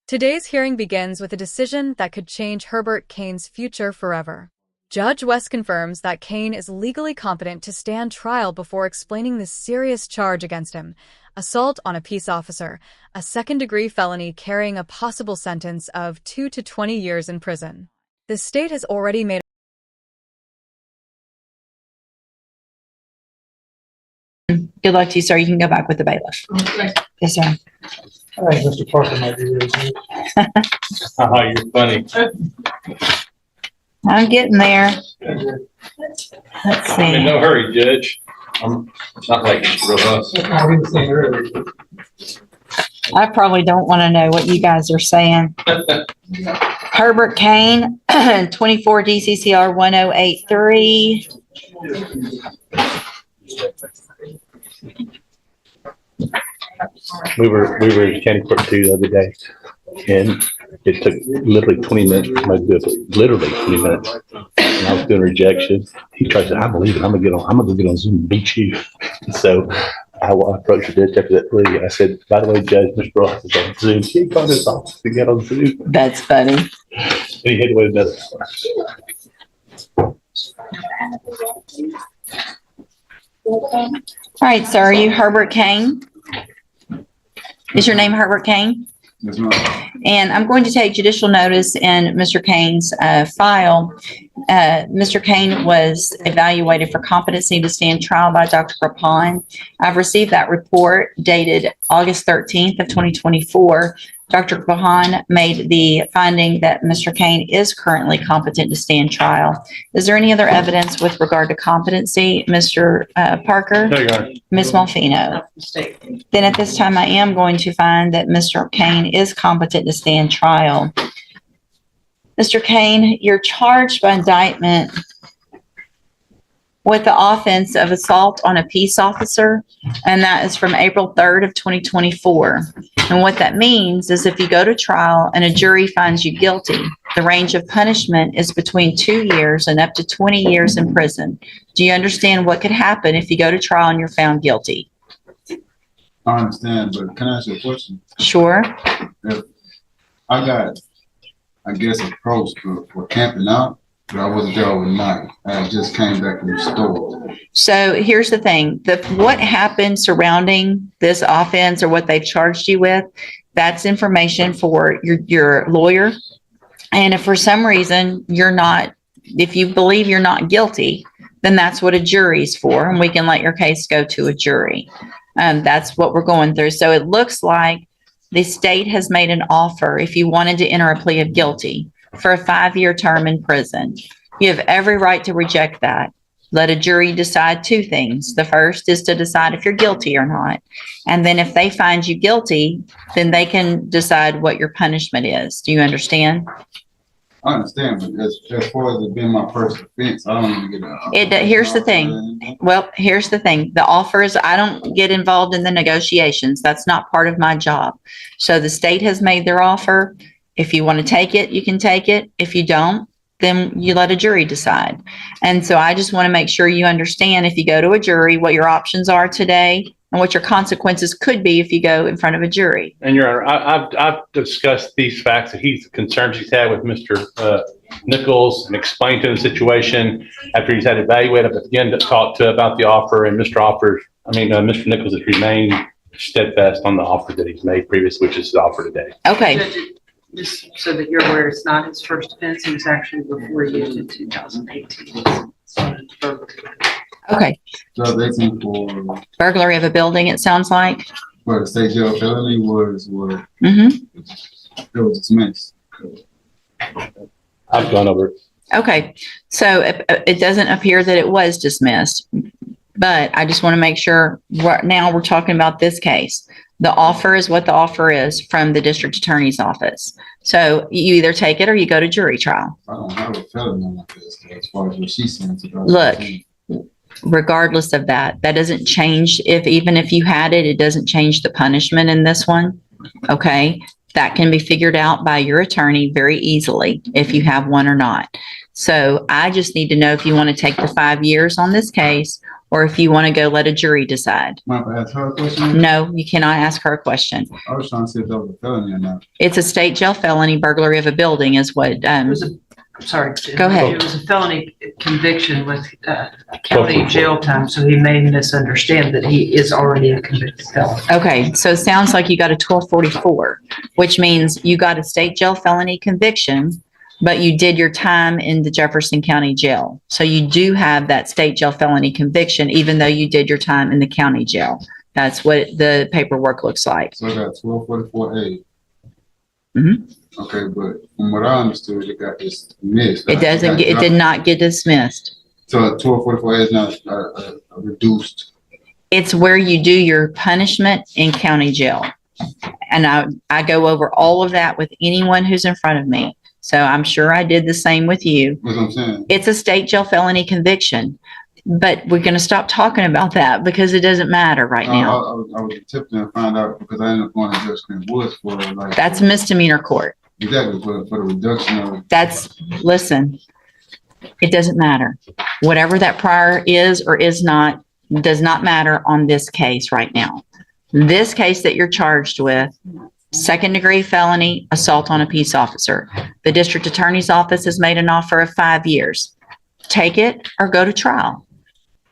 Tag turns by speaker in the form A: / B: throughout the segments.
A: Today's hearing begins with a decision that could change Herbert Kaine's future forever. Judge West confirms that Kaine is legally competent to stand trial before explaining the serious charge against him: assault on a peace officer, a second-degree felony carrying a possible sentence of 2 to 20 years in prison. The state has already made
B: Good luck to you, sir. You can go back with the bailiff.
C: Okay.
B: Yes, sir.
C: I think Mr. Parker might be really good.
D: You're funny.
B: I'm getting there. Let's
D: I'm in
B: see.
D: no hurry, Judge. I'm not like real us.
C: I didn't say earlier.
B: I probably don't want to know what you guys are saying. Herbert Kaine, 24 DCCR 1083.
D: We were in county court too the other day, and it took literally 20 minutes, literally 20 minutes. And I was doing rejection. He tried to say, I believe it. I'm gonna go get on Zoom and beat you. So I approached the judge after that plea. I said, by the way, Judge, Mr. Ross is on Zoom. He called his office to get on Zoom.
B: That's funny.
D: And he had to wait another hour.
B: All right, sir. Are you Herbert Kaine? Is your name Herbert Kaine?
E: Yes, ma'am.
B: And I'm going to take judicial notice in Mr. Kaine's file. Mr. Kaine was evaluated for competency to stand trial by Dr. Rapon. I've received that report dated August 13th of 2024. Dr. Rapon made the finding that Mr. Kaine is currently competent to stand trial. Is there any other evidence with regard to competency, Mr. Parker?
D: No, Your Honor.
B: Ms. Malfino? Then at this time, I am going to find that Mr. Kaine is competent to stand trial. Mr. Kaine, you're charged by indictment with the offense of assault on a peace officer, and that is from April 3rd of 2024. And what that means is if you go to trial and a jury finds you guilty, the range of punishment is between 2 years and up to 20 years in prison. Do you understand what could happen if you go to trial and you're found guilty?
E: I understand, but can I ask you a question?
B: Sure.
E: If I got, I guess, approached for camping out, but I wasn't there overnight. I just came back from the store.
B: So here's the thing, what happened surrounding this offense or what they've charged you with, that's information for your lawyer. And if for some reason if you believe you're not guilty, then that's what a jury's for, and we can let your case go to a jury. That's what we're going through. So it looks like the state has made an offer if you wanted to enter a plea of guilty for a 5-year term in prison. You have every right to reject that. Let a jury decide 2 things. The first is to decide if you're guilty or not. And then if they find you guilty, then they can decide what your punishment is. Do you understand?
E: I understand, but as far as it being my first offense, I don't need to get
B: Here's the thing. Well, here's the thing. The offers, I don't get involved in the negotiations. That's not part of my job. So the state has made their offer. If you want to take it, you can take it. If you don't, then you let a jury decide. And so I just want to make sure you understand, if you go to a jury, what your options are today and what your consequences could be if you go in front of a jury.
D: And Your Honor, I've discussed these facts that concerns he's had with Mr. Nichols and explained to him the situation after he's had evaluated. I've again talked to about the offer, and Mr. Nichols has remained steadfast on the offer that he's made previously, which is the offer today.
B: Okay.
F: Judge, just so that you're aware, it's not his first offense. He was actually before you in 2018.
B: Okay.
E: So they think for
B: Burglary of a building, it sounds like.
E: the state jail felony was
B: Mm-hmm.
E: it was dismissed.
D: I've gone over it.
B: Okay. So it doesn't appear that it was dismissed, but I just want to make sure now we're talking about this case. The offer is what the offer is from the district attorney's office. So you either take it or you go to jury trial.
E: I don't have a felony like this as far as what she's saying.
B: Look, regardless of that doesn't change. Even if you had it, it doesn't change the punishment in this one. Okay. That can be figured out by your attorney very easily if you have one or not. So I just need to know if you want to take the 5 years on this case, or if you want to go let a jury decide.
E: Mind if I ask her a question?
B: No, you cannot ask her a question.
E: I was trying to see if that was a felony or not.
B: It's a state jail felony. Burglary of a building is what,
F: It was a, sorry.
B: Go ahead.
F: It was a felony conviction with county jail time, so he may misunderstand that he is already a convicted felon.
B: okay, so it sounds like you got a 1244, which means you got a state jail felony conviction, but you did your time in the Jefferson County Jail. So you do have that state jail felony conviction, even though you did your time in the county jail. That's what the paperwork looks like.
E: So I got 1244A.
B: Mhm.
E: Okay, but from what I understood, it got dismissed.
B: It doesn't, it did not get dismissed.
E: So 1244A is not reduced.
B: It's where you do your punishment in county jail. And I go over all of that with anyone who's in front of me. So I'm sure I did the same with you.
E: That's what I'm saying.
B: It's a state jail felony conviction, but we're going to stop talking about that because it doesn't matter right now.
E: I was attempting to find out because I ended up going to Judge Raquel West for like.
B: That's misdemeanor court.
E: Exactly, for the reduction of.
B: Listen, it doesn't matter. Whatever that prior is or is not, does not matter on this case right now. This case that you're charged with, second degree felony, assault on a peace officer. The district attorney's office has made an offer of 5 years. Take it or go to trial.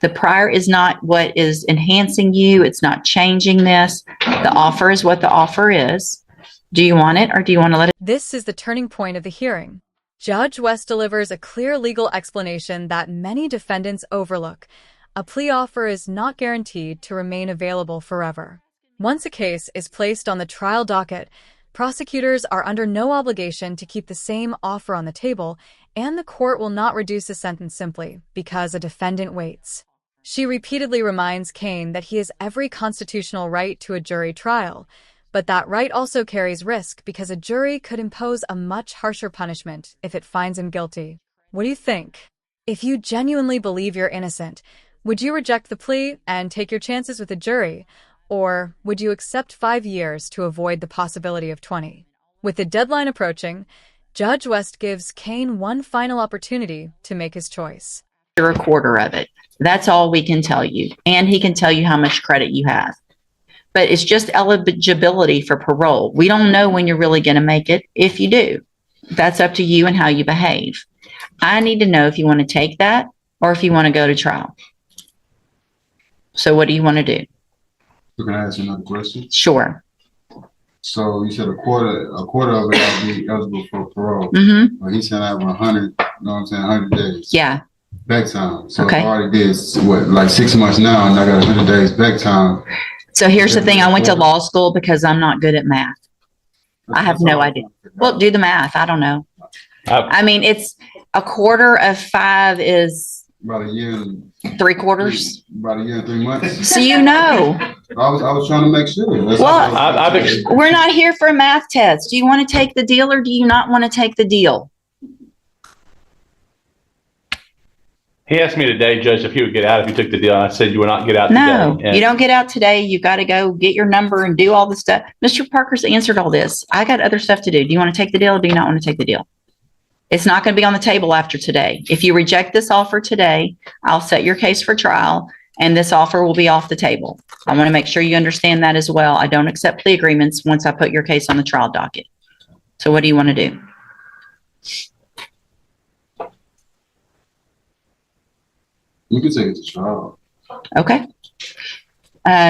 B: The prior is not what is enhancing you. It's not changing this. The offer is what the offer is. Do you want it or do you want to let it?
A: This is the turning point of the hearing. Judge West delivers a clear legal explanation that many defendants overlook. A plea offer is not guaranteed to remain available forever. Once a case is placed on the trial docket, prosecutors are under no obligation to keep the same offer on the table, and the court will not reduce a sentence simply because a defendant waits. She repeatedly reminds Kaine that he has every constitutional right to a jury trial, but that right also carries risk because a jury could impose a much harsher punishment if it finds him guilty. What do you think? If you genuinely believe you're innocent, would you reject the plea and take your chances with a jury? Or would you accept 5 years to avoid the possibility of 20? With the deadline approaching, Judge West gives Kaine one final opportunity to make his choice.
B: A quarter of it. That's all we can tell you. And he can tell you how much credit you have. But it's just eligibility for parole. We don't know when you're really going to make it. If you do, that's up to you and how you behave. I need to know if you want to take that or if you want to go to trial. So what do you want to do?
E: So can I ask you another question?
B: Sure.
E: So you said a quarter of it will be eligible for parole.
B: Mm-hmm.
E: But he said I have 100, you know what I'm saying, 100 days.
B: Yeah.
E: Back time. So
B: Okay.
E: I already did, what, like 6 months now, and I got 100 days back time.
B: So here's the thing. I went to law school because I'm not good at math. I have no idea. Well, do the math. I don't know. I mean, it's a quarter of 5 is
E: About a year and
B: 3/4.
E: about a year and 3 months.
B: So you know.
E: I was trying to make sure. That's
B: Well,
E: all.
B: we're not here for a math test. Do you want to take the deal or do you not want to take the deal?
D: He asked me today, Judge, if he would get out if he took the deal. And I said, you will not get out
B: No,
D: today. And
B: you don't get out today. You got to go get your number and do all the stuff. Mr. Parker's answered all this. I got other stuff to do. Do you want to take the deal or do you not want to take the deal? It's not going to be on the table after today. If you reject this offer today, I'll set your case for trial and this offer will be off the table. I want to make sure you understand that as well. I don't accept plea agreements once I put your case on the trial docket. So what do you want to do?
E: You can take it to trial.
B: Okay.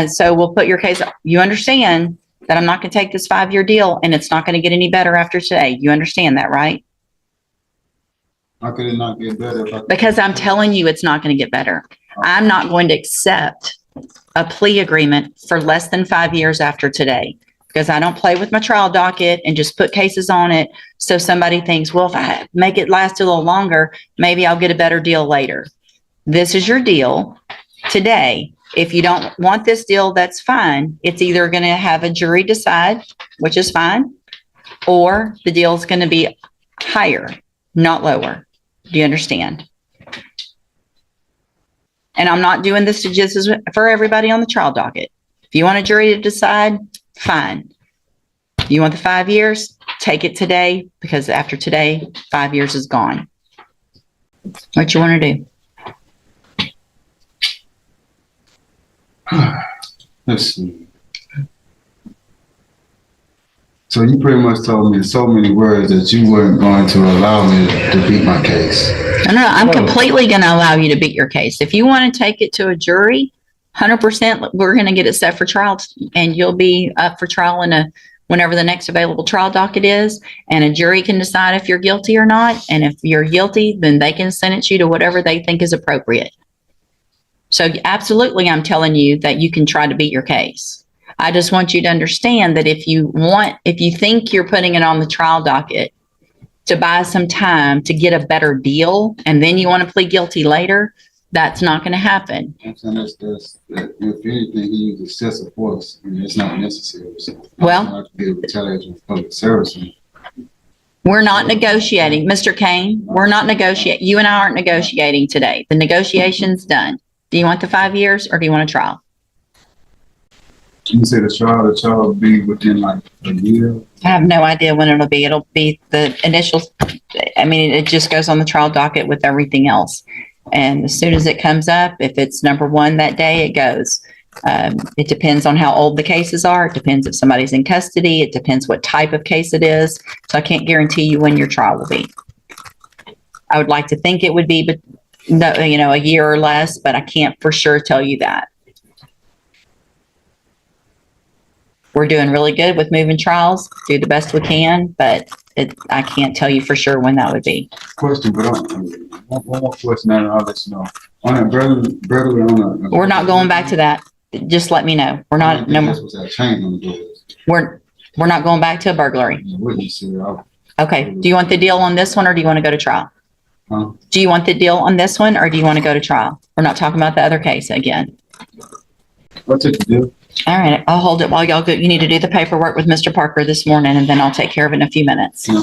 B: So we'll put your case, you understand that I'm not going to take this 5-year deal and it's not going to get any better after today. You understand that, right?
E: How could it not get better?
B: Because I'm telling you it's not going to get better. I'm not going to accept a plea agreement for less than 5 years after today because I don't play with my trial docket and just put cases on it. So somebody thinks, well, if I make it last a little longer, maybe I'll get a better deal later. This is your deal today. If you don't want this deal, that's fine. It's either going to have a jury decide, which is fine, or the deal is going to be higher, not lower. Do you understand? And I'm not doing this to just for everybody on the trial docket. If you want a jury to decide, fine. If you want the 5 years, take it today because after today, 5 years is gone. What you want to do?
E: Let's see. So you pretty much told me in so many words that you weren't going to allow me to beat my case.
B: No, I'm completely going to allow you to beat your case. If you want to take it to a jury, 100%, we're going to get it set for trial, and you'll be up for trial whenever the next available trial docket is, and a jury can decide if you're guilty or not. And if you're guilty, then they can sentence you to whatever they think is appropriate. So absolutely, I'm telling you that you can try to beat your case. I just want you to understand that if you think you're putting it on the trial docket to buy some time to get a better deal, and then you want to plead guilty later, that's not going to happen.
E: If anything, he used excessive force, and it's not necessary. So
B: Well,
E: not to be a retaliation for public service.
B: we're not negotiating, Mr. Kaine. We're not negotiating. You and I aren't negotiating today. The negotiation's done. Do you want the 5 years, or do you want a trial?
E: You said the trial will be within like a year.
B: I have no idea when it'll be. It'll be the initial, I mean, it just goes on the trial docket with everything else. And as soon as it comes up, if it's number one that day, it goes. It depends on how old the cases are. It depends if somebody's in custody. It depends what type of case it is. So I can't guarantee you when your trial will be. I would like to think it would be, but no, a year or less, but I can't for sure tell you that. We're doing really good with moving trials, do the best we can, but I can't tell you for sure when that would be.
E: Question, but one more question, and I'll let you know. On that burglary on
B: We're not going back to that. Just let me know. We're not. No,
E: was that chain on the door.
B: we're not going back to a burglary. Okay. Do you want the deal on this one, or do you want to go to trial?
E: Huh?
B: Do you want the deal on this one, or do you want to go to trial? We're not talking about the other case again.
E: What's it to do?
B: All right, I'll hold it while y'all go. You need to do the paperwork with Mr. Parker this morning, and then I'll take care of it in a few minutes.
E: No,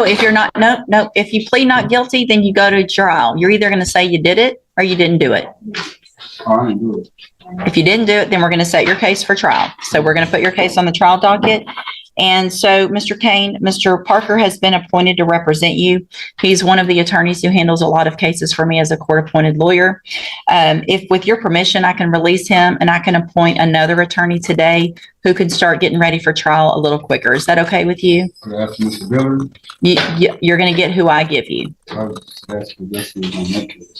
B: if you're not, no. If you plead not guilty, then you go to trial. You're either going to say you did it or you didn't do it.
E: I didn't do it.
B: If you didn't do it, then we're going to set your case for trial. So we're going to put your case on the trial docket. And so, Mr. Kaine, Mr. Parker has been appointed to represent you. He's one of the attorneys who handles a lot of cases for me as a court-appointed lawyer. If, with your permission, I can release him and I can appoint another attorney today who can start getting ready for trial a little quicker. Is that okay with you?
E: After Mr. Billard,
B: You're going to get who I give you.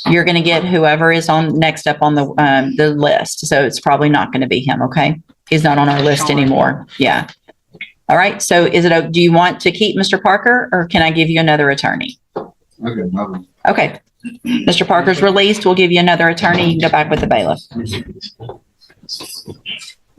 B: You're going to get whoever is on next up on the list. So it's probably not going to be him. Okay, he's not on our list anymore. Yeah. All right. So do you want to keep Mr. Parker, or can I give you another attorney?
E: Okay, nothing.
B: Okay. Mr. Parker's released. We'll give you another attorney. You can go back with the bailiff.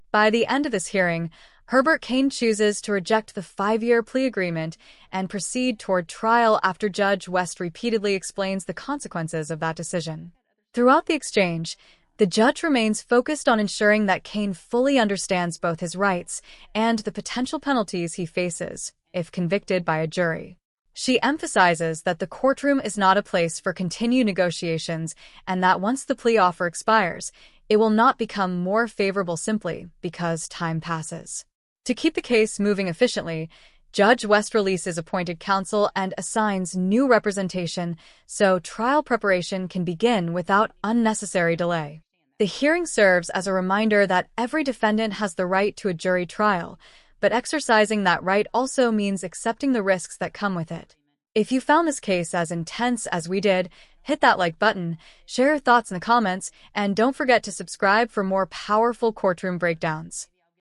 A: By the end of this hearing, Herbert Kaine chooses to reject the 5-year plea agreement and proceed toward trial after Judge West repeatedly explains the consequences of that decision. Throughout the exchange, the judge remains focused on ensuring that Kaine fully understands both his rights and the potential penalties he faces if convicted by a jury. She emphasizes that the courtroom is not a place for continued negotiations and that once the plea offer expires, it will not become more favorable simply because time passes. To keep the case moving efficiently, Judge West releases appointed counsel and assigns new representation so trial preparation can begin without unnecessary delay. The hearing serves as a reminder that every defendant has the right to a jury trial, but exercising that right also means accepting the risks that come with it. If you found this case as intense as we did, hit that like button, share your thoughts in the comments, and don't forget to subscribe for more powerful courtroom breakdowns.